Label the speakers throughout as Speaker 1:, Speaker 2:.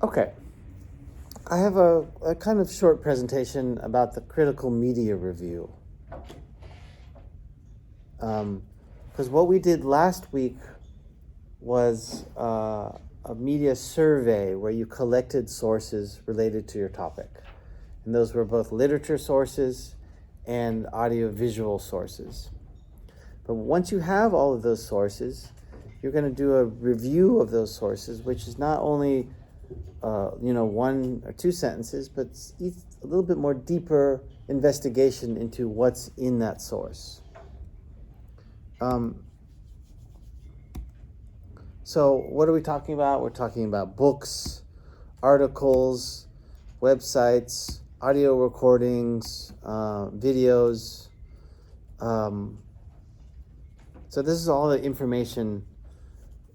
Speaker 1: Okay, I have a kind of short presentation about the critical media review. Because what we did last week was a media survey where you collected sources related to your topic. And those were both literature sources and audiovisual sources. But once you have all of those sources, you're going to do a review of those sources, which is not only one or two sentences, but a little bit more deeper investigation into what's in that source. So what are we talking about? We're talking about books, articles, websites, audio recordings, videos. So this is all the information,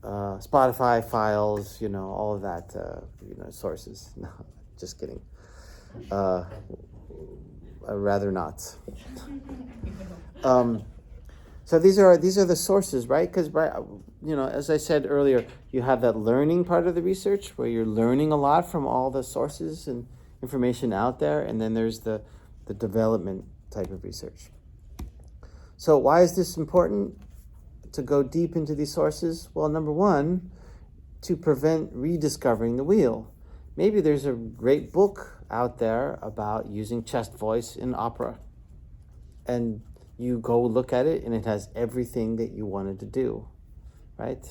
Speaker 1: Spotify files, all of that, sources. No, just kidding. I'd rather not. So these are the sources, right? Because, as I said earlier, you have that learning part of the research where you're learning a lot from all the sources and information out there, and then there's the development type of research. So why is this important to go deep into these sources? Well, number one, to prevent rediscovering the wheel. Maybe there's a great book out there about using chest voice in opera, and you go look at it and it has everything that you wanted to do, right?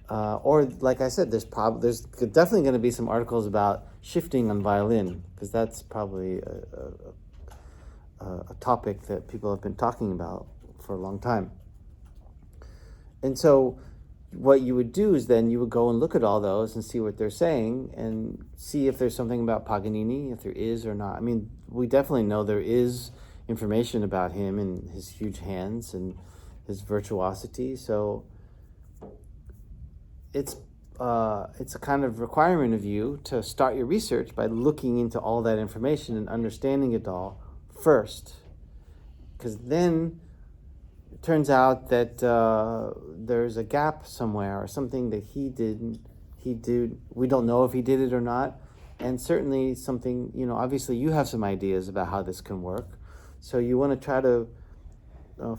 Speaker 1: Or like I said, there's definitely going to be some articles about shifting on violin, because that's probably a topic that people have been talking about for a long time. And so what you would do is then you would go and look at all those and see what they're saying and see if there's something about Paganini, if there is or not. I mean, we definitely know there is information about him and his huge hands and his virtuosity. So it's a kind of requirement of you to start your research by looking into all that information and understanding it all first, because then it turns out that there's a gap somewhere or something that he did. We don't know if he did it or not, and certainly something, obviously you have some ideas about how this can work, so you want to try to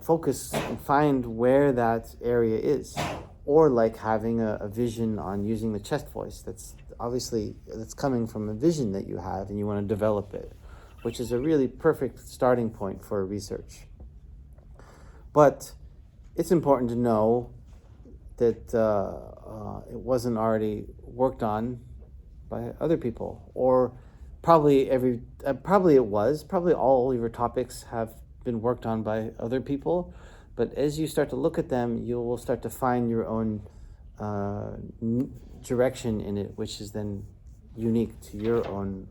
Speaker 1: focus and find where that area is. Or like having a vision on using the chest voice. That's coming from a vision that you have and you want to develop it, which is a really perfect starting point for research. But it's important to know that it wasn't already worked on by other people, or probably it was. Probably all your topics have been worked on by other people. But as you start to look at them, you will start to find your own direction in it, which is then unique to your own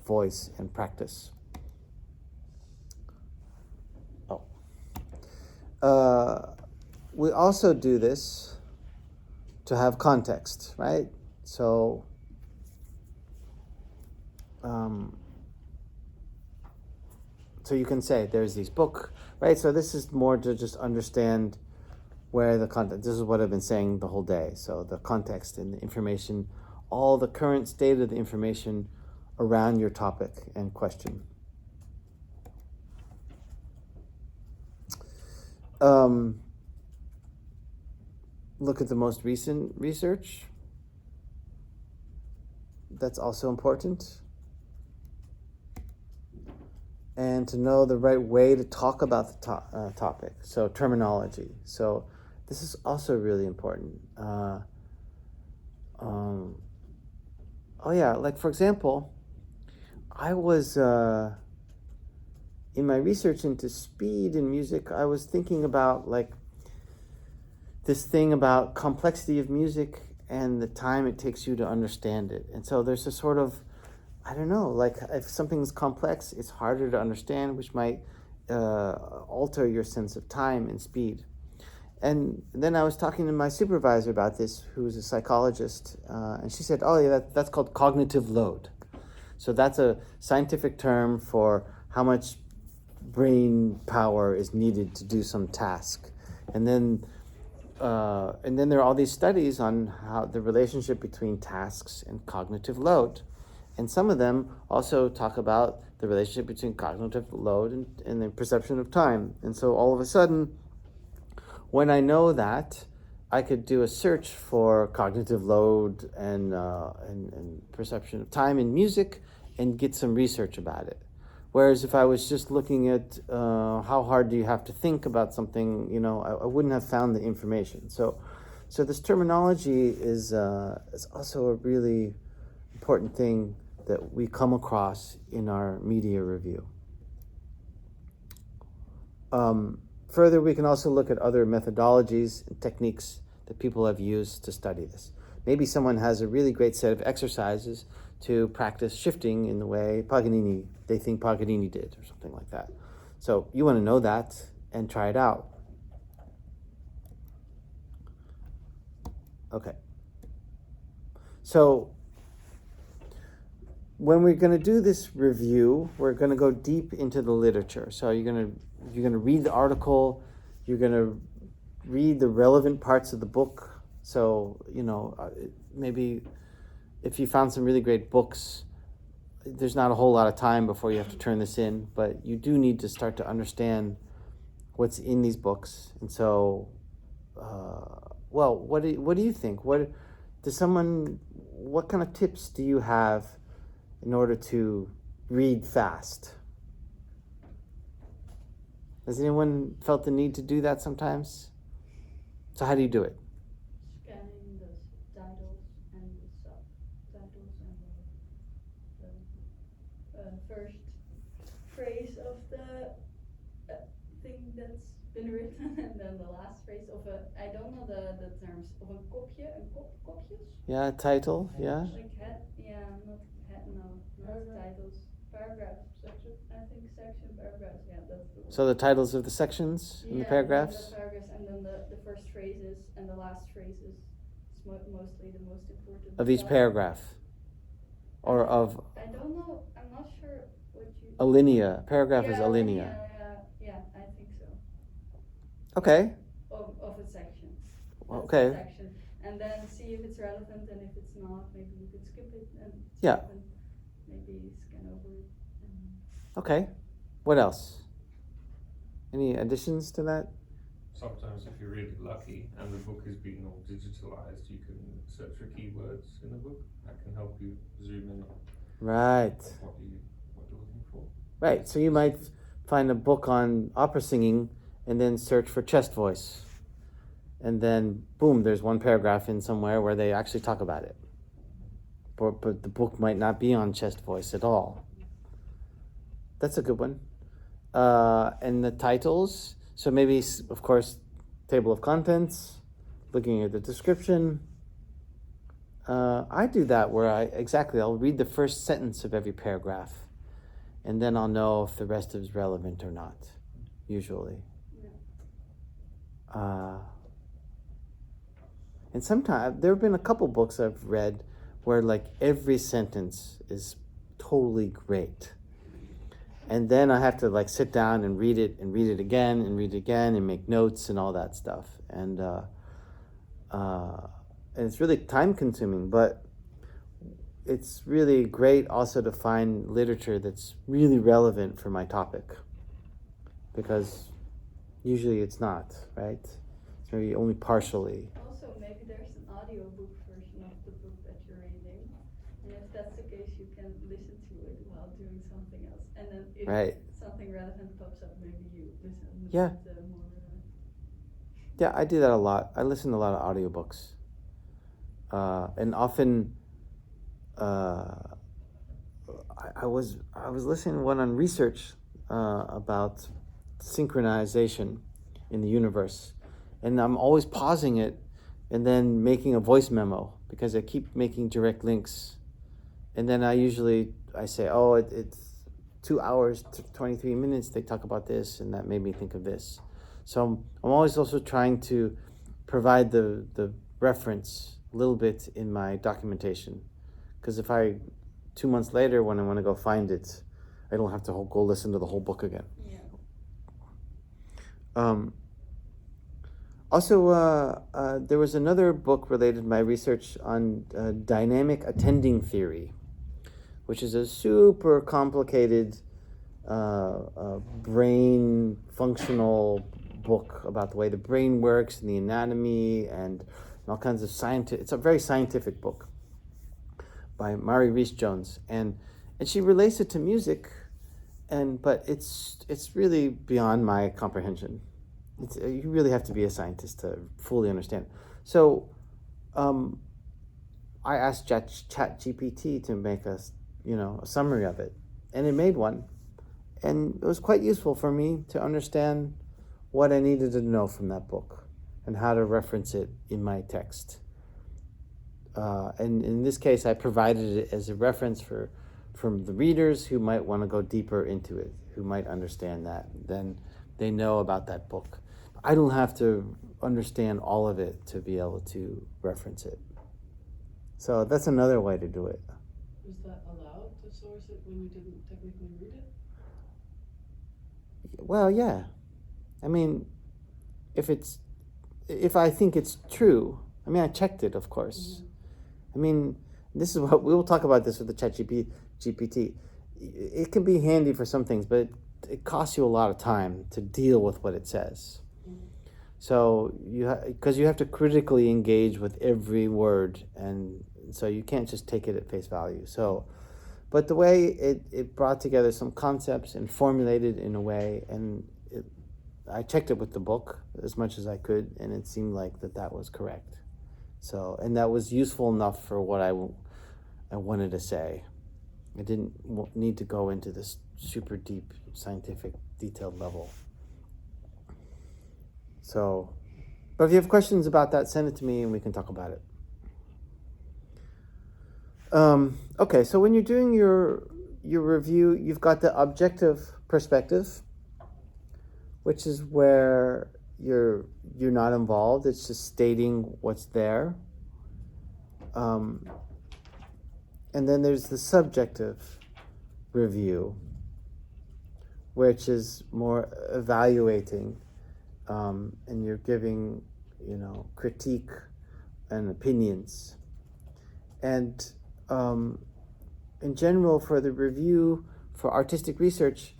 Speaker 1: voice and practice. We also do this to have context, right? So you can say there's this book, right? So this is more to just understand where the content, this is what I've been saying the whole day. So the context and the information, all the current state of the information around your topic and question. Look at the most recent research. That's also important. And to know the right way to talk about the topic, so terminology. So this is also really important. Like for example, I was, in my research into speed in music, I was thinking about like this thing about complexity of music and the time it takes you to understand it. And so there's a sort of, I don't know, like if something's complex, it's harder to understand, which might alter your sense of time and speed. And then I was talking to my supervisor about this, who's a psychologist, and she said, oh yeah, that's called cognitive load. So that's a scientific term for how much brain power is needed to do some task. And then and then there are all these studies on how the relationship between tasks and cognitive load. And some of them also talk about the relationship between cognitive load and the perception of time. And so all of a sudden, when I know that, I could do a search for cognitive load and perception of time in music and get some research about it. Whereas if I was just looking at how hard do you have to think about something, I wouldn't have found the information. So this terminology is also a really important thing that we come across in our media review. Further, we can also look at other methodologies and techniques that people have used to study this. Maybe someone has a really great set of exercises to practice shifting in the way they think Paganini did, or something like that. So you want to know that and try it out. Okay. So when we're going to do this review, we're going to go deep into the literature. So you're going to read the article, you're going to read the relevant parts of the book. So, maybe if you found some really great books, there's not a whole lot of time before you have to turn this in, but you do need to start to understand what's in these books. And so, what do you think? What kind of tips do you have in order to read fast? Has anyone felt the need to do that sometimes? So how do you do it?
Speaker 2: Scanning the titles and the subtitles and the first phrase of the thing that's been written, and then the last phrase of I don't know the terms, of een kopje, kopjes?
Speaker 1: Yeah, title, yeah.
Speaker 2: Like not titles. Paragraphs, section, I think section, paragraphs, yeah, that's the word.
Speaker 1: So the titles of the sections in the paragraphs?
Speaker 2: The paragraphs, and then the first phrases and the last phrases. It's mostly the most important.
Speaker 1: Of each paragraph? Or of...
Speaker 2: I don't know, I'm not sure what you...
Speaker 1: Alinea. Paragraph is alinea.
Speaker 2: Yeah, I think so.
Speaker 1: Okay.
Speaker 2: Of a section.
Speaker 1: Okay.
Speaker 2: Section. And then see if it's relevant, and if it's not, maybe you could skip it and maybe scan over it.
Speaker 1: Okay. What else? Any additions to that?
Speaker 3: Sometimes if you're really lucky and the book is being all digitalized, you can search for keywords in the book. That can help you zoom in on
Speaker 1: Right.
Speaker 3: what you're looking for.
Speaker 1: Right. So you might find a book on opera singing and then search for chest voice. And then, boom, there's one paragraph in somewhere where they actually talk about it. But the book might not be on chest voice at all. That's a good one. And the titles, so maybe, of course, table of contents, looking at the description. I do that where I'll read the first sentence of every paragraph, and then I'll know if the rest is relevant or not, usually. And sometimes, there have been a couple books I've read where like every sentence is totally great. And then I have to like sit down and read it again and make notes and all that stuff. And it's really time consuming, but it's really great also to find literature that's really relevant for my topic, because usually it's not, right? It's maybe only partially.
Speaker 2: Also, maybe there's an audiobook version of the book that you're reading, and if that's the case, you can listen to it while doing something else, and then if something relevant pops up, maybe you listen more.
Speaker 1: Yeah, I do that a lot. I listen to a lot of audiobooks, and often I was listening to one on research about synchronization in the universe, and I'm always pausing it and then making a voice memo because I keep making direct links, and then I say, oh, it's 2 hours to 23 minutes they talk about this, and that made me think of this. So I'm always also trying to provide the reference a little bit in my documentation, because if 2 months later when I want to go find it, I don't have to go listen to the whole book again. Also, there was another book related to my research on dynamic attending theory, which is a super complicated brain functional book about the way the brain works and the anatomy and all kinds of scientific. It's a very scientific book by Mari Reese Jones, and she relates it to music, but it's really beyond my comprehension. You really have to be a scientist to fully understand. So, I asked ChatGPT to make a summary of it, and it made one, and it was quite useful for me to understand what I needed to know from that book and how to reference it in my text. And in this case, I provided it as a reference from the readers who might want to go deeper into it, who might understand that. Then they know about that book. I don't have to understand all of it to be able to reference it. So that's another way to do it.
Speaker 4: Was that allowed to source it when you didn't technically read it?
Speaker 1: Well, yeah. I mean, if I think it's true, I mean, I checked it, of course. I mean, this is what we will talk about this with the ChatGPT. It can be handy for some things, but it costs you a lot of time to deal with what it says. So because you have to critically engage with every word, and so you can't just take it at face value. So, but the way it brought together some concepts and formulated in a way, and I checked it with the book as much as I could, and it seemed like that was correct. So, and that was useful enough for what I wanted to say. I didn't need to go into this super deep scientific detailed level. So, but if you have questions about that, send it to me and we can talk about it. Okay, so when you're doing your review, you've got the objective perspective, which is where you're not involved. It's just stating what's there. And then there's the subjective review, which is more evaluating, and you're giving, critique and opinions. And in general, for the review for artistic research,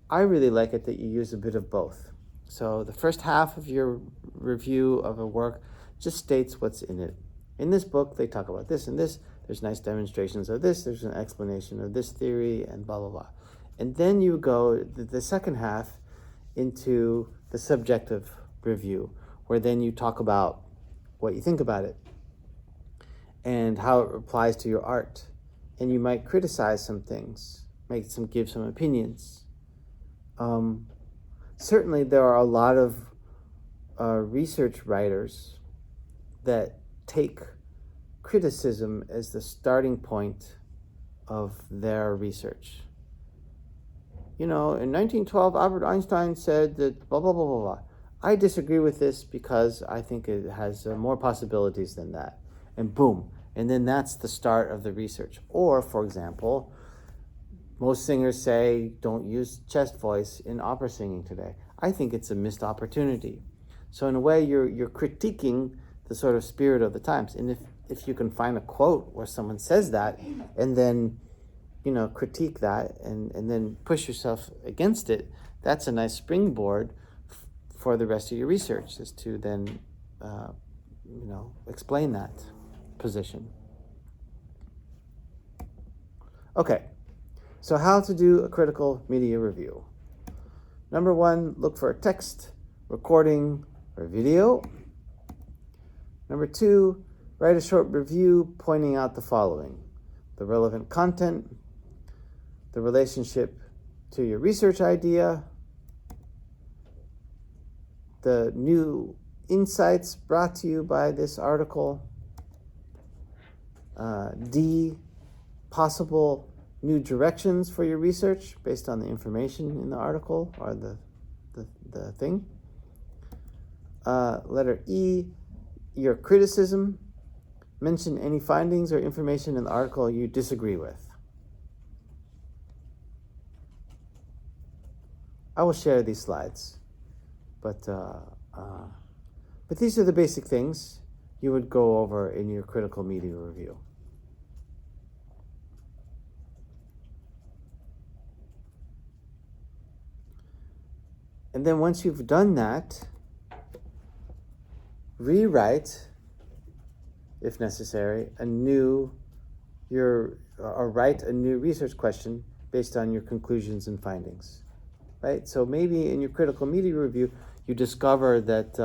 Speaker 1: I really like it that you use a bit of both. So the first half of your review of a work just states what's in it. In this book, they talk about this and this. There's nice demonstrations of this. There's an explanation of this theory and blah, blah, blah. And then you go the second half into the subjective review, where then you talk about what you think about it and how it applies to your art. And you might criticize some things, give some opinions. Certainly there are a lot of research writers that take criticism as the starting point of their research. In 1912, Albert Einstein said that blah, blah, blah, blah, blah. I disagree with this because I think it has more possibilities than that. And boom. And then that's the start of the research. Or, for example, most singers say, don't use chest voice in opera singing today. I think it's a missed opportunity. So in a way, you're critiquing the sort of spirit of the times. And if you can find a quote where someone says that, and then, critique that, and then push yourself against it, that's a nice springboard for the rest of your research, is to then, explain that position. Okay, so how to do a critical media review. Number 1, look for a text, recording, or video. Number 2, write a short review pointing out the following: the relevant content, the relationship to your research idea, the new insights brought to you by this article, D, possible new directions for your research based on the information in the article or the thing. Letter E, your criticism. Mention any findings or information in the article you disagree with. I will share these slides, but But these are the basic things you would go over in your critical media review. And then once you've done that, rewrite, if necessary, or write a new research question based on your conclusions and findings, right? So maybe in your critical media review, you discover that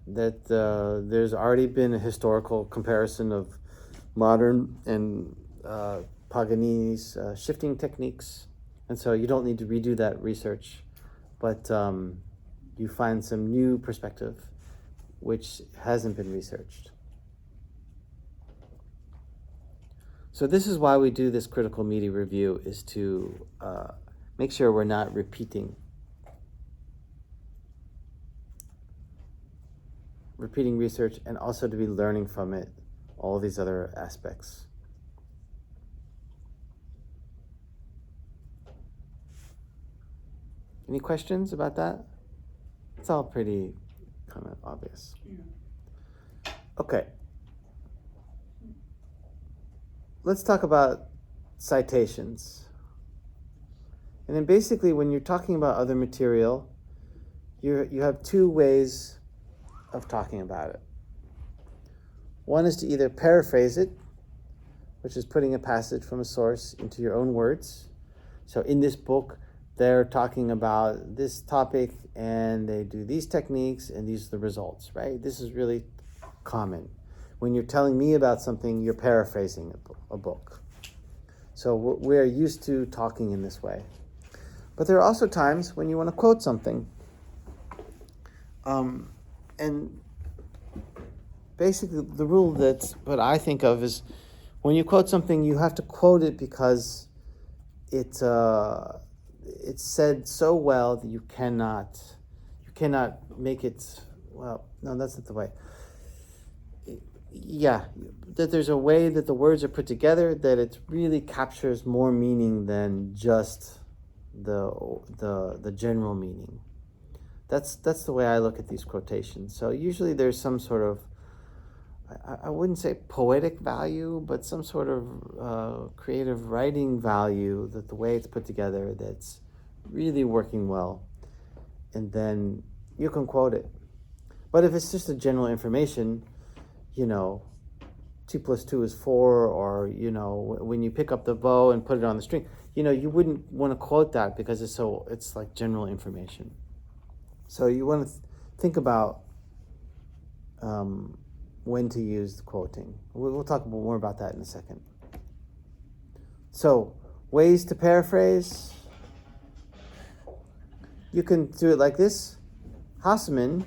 Speaker 1: there's already been a historical comparison of modern and Paganini's shifting techniques, and so you don't need to redo that research, but you find some new perspective which hasn't been researched. So this is why we do this critical media review, is to make sure we're not repeating research, and also to be learning from it all these other aspects. Any questions about that? It's all pretty kind of obvious.
Speaker 2: Yeah.
Speaker 1: Okay. Let's talk about citations. And then basically when you're talking about other material, you have two ways of talking about it. One is to either paraphrase it, which is putting a passage from a source into your own words. So in this book, they're talking about this topic and they do these techniques and these are the results, right? This is really common. When you're telling me about something, you're paraphrasing a book. So we're used to talking in this way. But there are also times when you want to quote something. And basically the rule that's what I think of is when you quote something, you have to quote it because it's said so well that you cannot make it, well, no, that's not the way. Yeah, that there's a way that the words are put together that it really captures more meaning than just the general meaning. That's the way I look at these quotations. So usually there's some sort of, I wouldn't say poetic value, but some sort of creative writing value, that the way it's put together, that's really working well. And then you can quote it. But if it's just a general information, 2 + 2 is 4, or, when you pick up the bow and put it on the string, you wouldn't want to quote that because it's like general information. So you want to think about when to use the quoting. We'll talk more about that in a second. So, ways to paraphrase. You can do it like this. Hasseman,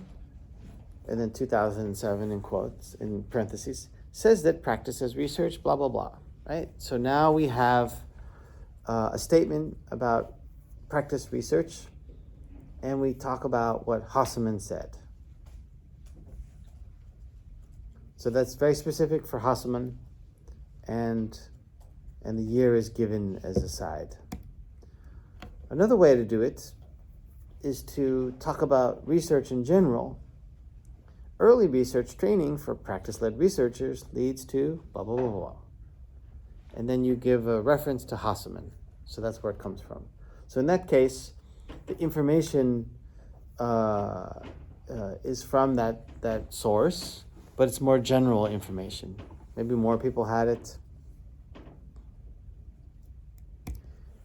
Speaker 1: and then 2007 in quotes, in parentheses, says that practice as research, blah, blah, blah, right? So now we have a statement about practice research, and we talk about what Hasseman said. So that's very specific for Hasseman, and the year is given as a side. Another way to do it is to talk about research in general. Early research training for practice-led researchers leads to blah, blah, blah, blah. And then you give a reference to Hasseman. So that's where it comes from. So in that case, the information is from that source, but it's more general information. Maybe more people had it.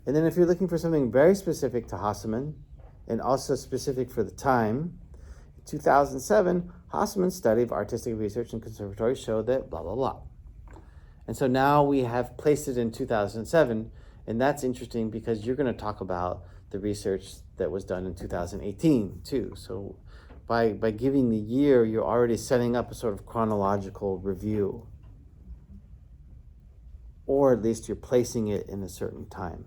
Speaker 1: And then if you're looking for something very specific to Hasseman, and also specific for the time, in 2007, Hasseman's study of artistic research in conservatories showed that blah, blah, blah. And so now we have placed it in 2007, and that's interesting because you're going to talk about the research that was done in 2018 too. So by giving the year, you're already setting up a sort of chronological review, or at least you're placing it in a certain time.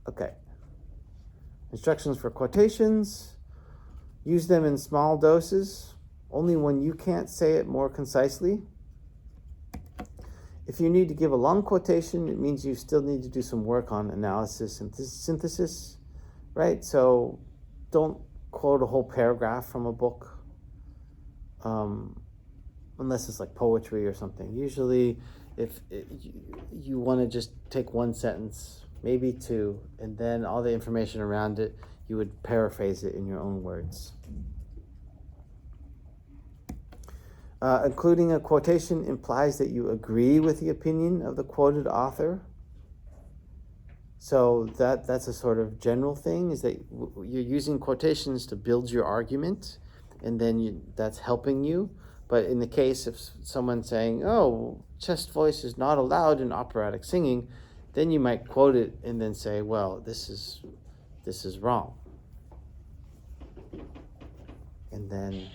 Speaker 1: Okay. Instructions for quotations. Use them in small doses, only when you can't say it more concisely. If you need to give a long quotation, it means you still need to do some work on analysis and synthesis, right? So don't quote a whole paragraph from a book, unless it's like poetry or something. Usually, if you want to just take one sentence, maybe two, and then all the information around it, you would paraphrase it in your own words. Including a quotation implies that you agree with the opinion of the quoted author. So that's a sort of general thing, is that you're using quotations to build your argument, and then that's helping you. But in the case of someone saying, oh, chest voice is not allowed in operatic singing, then you might quote it and then say, well, this is wrong. And then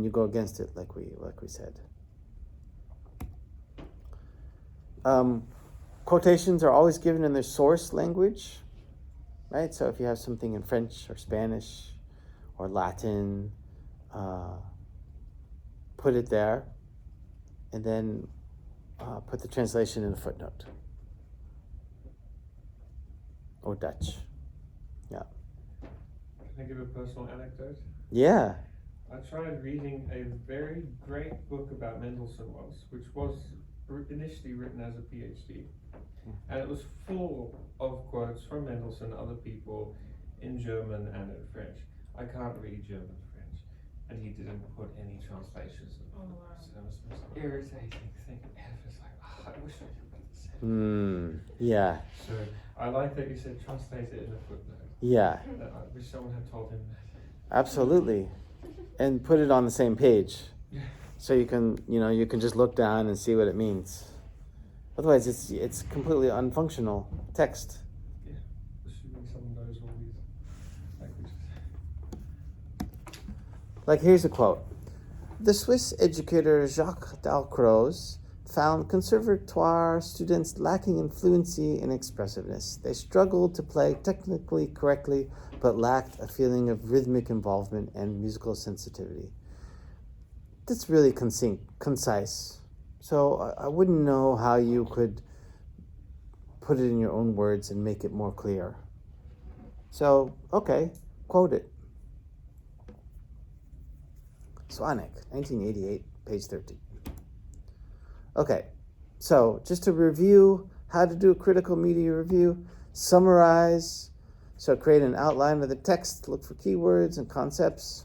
Speaker 1: you go against it, like we said. Quotations are always given in their source language, right? So if you have something in French or Spanish or Latin, put it there, and then put the translation in a footnote. Or Dutch. Yeah.
Speaker 3: Can I give a personal anecdote?
Speaker 1: Yeah.
Speaker 3: I tried reading a very great book about Mendelssohn once, which was initially written as a PhD. And it was full of quotes from Mendelssohn and other people in German and in French. I can't read German and French. And he didn't put any translations.
Speaker 4: Oh, wow.
Speaker 3: So it was the most irritating thing ever. It's like, I wish I could put this in.
Speaker 1: Yeah.
Speaker 3: So I like that you said translate it in a footnote.
Speaker 1: Yeah.
Speaker 3: I wish someone had told him that.
Speaker 1: Absolutely. And put it on the same page.
Speaker 3: Yeah.
Speaker 1: So you can just look down and see what it means. Otherwise, it's completely unfunctional text.
Speaker 3: Yeah, assuming someone knows all these languages.
Speaker 1: Like, here's a quote. The Swiss educator Jacques Dalcroze found conservatoire students lacking in fluency and expressiveness. They struggled to play technically correctly, but lacked a feeling of rhythmic involvement and musical sensitivity. That's really concise. So I wouldn't know how you could put it in your own words and make it more clear. So, okay, quote it. Swanek, 1988, page 13. Okay, so just to review how to do a critical media review, summarize, so create an outline of the text, look for keywords and concepts,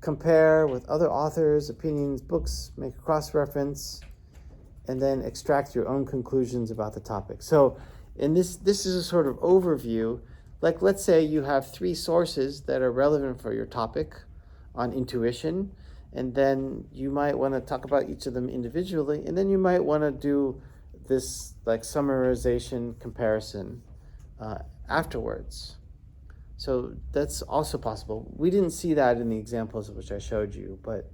Speaker 1: compare with other authors, opinions, books, make a cross-reference, and then extract your own conclusions about the topic. So this is a sort of overview. Like, let's say you have 3 sources that are relevant for your topic on intuition, and then you might want to talk about each of them individually, and then you might want to do this like summarization comparison afterwards. So that's also possible. We didn't see that in the examples which I showed you, but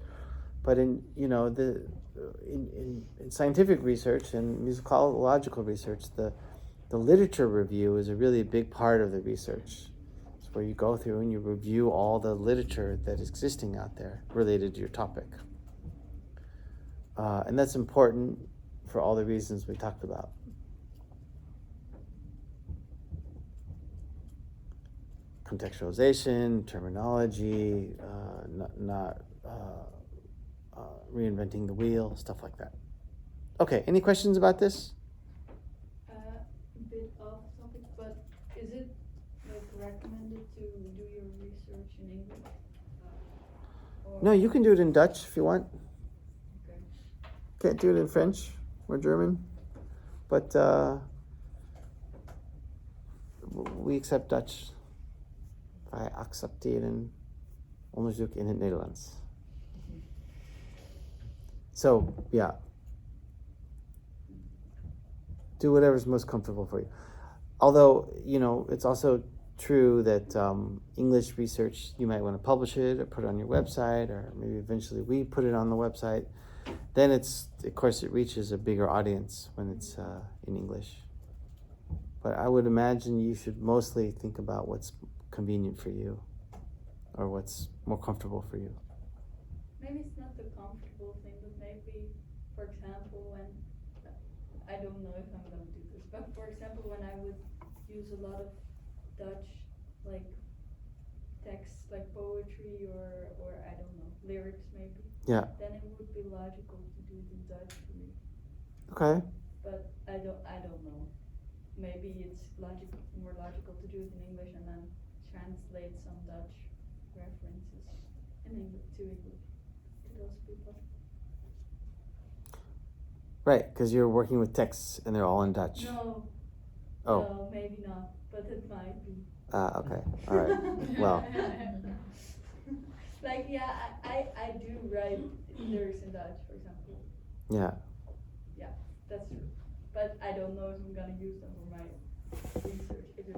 Speaker 1: in in scientific research and musicological research, the literature review is a really big part of the research. It's where you go through and you review all the literature that is existing out there related to your topic. And that's important for all the reasons we talked about. Contextualization, terminology, not reinventing the wheel, stuff like that. Okay, any questions about this?
Speaker 2: A bit off topic, but is it like recommended to do your research in English?
Speaker 1: No, you can do it in Dutch if you want.
Speaker 2: Okay.
Speaker 1: Can't do it in French or German, but we accept Dutch. Wij accepteren onderzoek in het Nederlands. So, yeah. Do whatever's most comfortable for you. Although, it's also true that English research, you might want to publish it or put it on your website, or maybe eventually we put it on the website. Then of course, it reaches a bigger audience when it's in English. But I would imagine you should mostly think about what's convenient for you, or what's more comfortable for you.
Speaker 2: Maybe it's not the comfortable thing, but maybe for example, when, I don't know if I'm gonna do this, but for example, when I would use a lot of Dutch, like, text, like poetry or I don't know, lyrics maybe.
Speaker 1: Yeah.
Speaker 2: Then it would be logical to do it in Dutch for me.
Speaker 1: Okay.
Speaker 2: But I don't know. Maybe it's more logical to do it in English and then translate some Dutch references in English to those people.
Speaker 1: Right, because you're working with texts and they're all in Dutch.
Speaker 2: No.
Speaker 1: Oh.
Speaker 2: No, maybe not, but it might be.
Speaker 1: Okay. All right. Well.
Speaker 2: Like, yeah, I do write lyrics in Dutch, for example.
Speaker 1: Yeah.
Speaker 2: Yeah, that's true. But I don't know if I'm gonna use them for my research, if it's